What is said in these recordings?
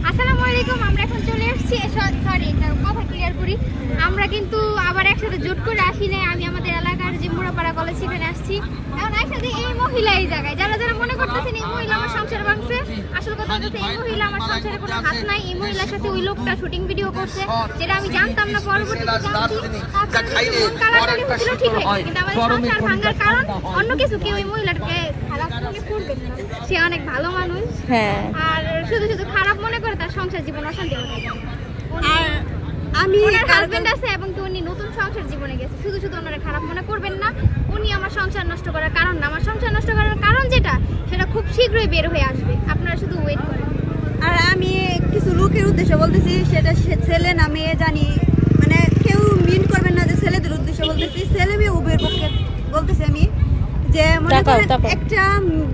আসসালামু আলাইকুম। আমরা এখন চলে এসেছি, সরি কথা ক্লিয়ার করি, আমরা কিন্তু আবার একসাথে জোট করে আসি নাই। আমি আমাদের এলাকার যে মুড়াপাড়া কলেজ সেখানে আসছি। এখন একসাথে এই মহিলা এই জায়গায় যারা যারা মনে করতেছেন এই মহিলা আমার সংসার ভাঙছে, আসল কথা হচ্ছে এই মহিলা আমার সংসারে কোনো হাত নাই। এই মহিলার সাথে ওই লোকটা শুটিং ভিডিও করছে, যেটা আমি জানতাম না, পরবর্তীতে জানছি। ঠিক হয়ে কিন্তু আমাদের সংসার ভাঙার কারণ অন্য কিছু, কেউ এই মহিলাটাকে খারাপ মনে করবেন না। সে অনেক ভালো মানুষ, হ্যাঁ, আর শুধু শুধু খারাপ মনে করে তার সংসার জীবন অশান্তি হয়ে যায়। আর আমি ওনার হাজবেন্ড আছে এবং কি উনি নতুন সংসার জীবনে গেছে। শুধু শুধু ওনারা খারাপ মনে করবেন না। উনি আমার সংসার নষ্ট করার কারণ না, আমার সংসার নষ্ট করার কারণ যেটা সেটা খুব শীঘ্রই বের হয়ে আসবে, আপনারা শুধু ওয়েট করেন। আর আমি কিছু লোকের উদ্দেশ্যে বলতেছি, সেটা ছেলে না মেয়ে জানি, মানে কেউ মিন করবেন না যে ছেলেদের উদ্দেশ্যে বলতেছি, ছেলে মেয়ে উভয়ের পক্ষে বলতেছি আমি। যে মনে করেন একটা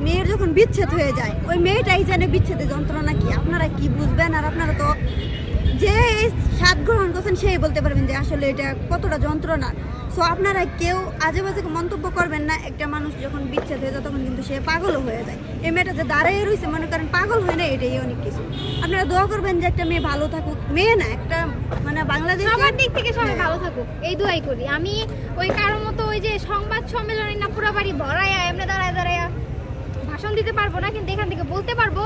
মেয়ের যখন বিচ্ছেদ হয়ে যায়, ওই মেয়েটাই জানে বিচ্ছেদের যন্ত্রণা কি। আপনারা কি বুঝবেন? আর আপনারা তো যে স্বাদ গ্রহণ করছেন সেই বলতে পারবেন যে আসলে এটা কতটা যন্ত্রণা। সো আপনারা কেউ আজে বাজে মন্তব্য করবেন না। একটা মানুষ যখন বিচ্ছেদ হয়ে যায় তখন কিন্তু সে পাগলও হয়ে যায়। এই মেয়েটা যে দাঁড়িয়ে রয়েছে মনে করেন পাগল হয় না, এটাই অনেক কিছু। আপনারা দোয়া করবেন যে একটা মেয়ে ভালো থাকুক, মেয়ে না একটা মানে বাংলাদেশ সবার দিক থেকে সবাই ভালো থাকুক, এই দোয়াই করি আমি। ওই কারোর মতো ওই যে সংবাদ সম্মেলনে না পুরো বাড়ি ভরাইয়া এমনি দাঁড়ায় দাঁড়াইয়া ভাষণ দিতে পারবো না, কিন্তু এখান থেকে বলতে পারবো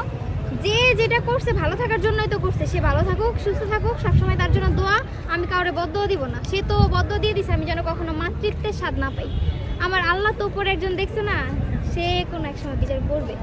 যে যেটা করছে ভালো থাকার জন্যই তো করছে। সে ভালো থাকুক, সুস্থ থাকুক, সবসময় তার জন্য দোয়া। আমি কাউরে বদদোয়া দিব না, সে তো বদদোয়া দিয়ে দিছে আমি যেন কখনো মাতৃত্বের স্বাদ না পাই। আমার আল্লাহ তো উপরে একজন দেখছে না, সে কোনো এক সময় বিচার করবে।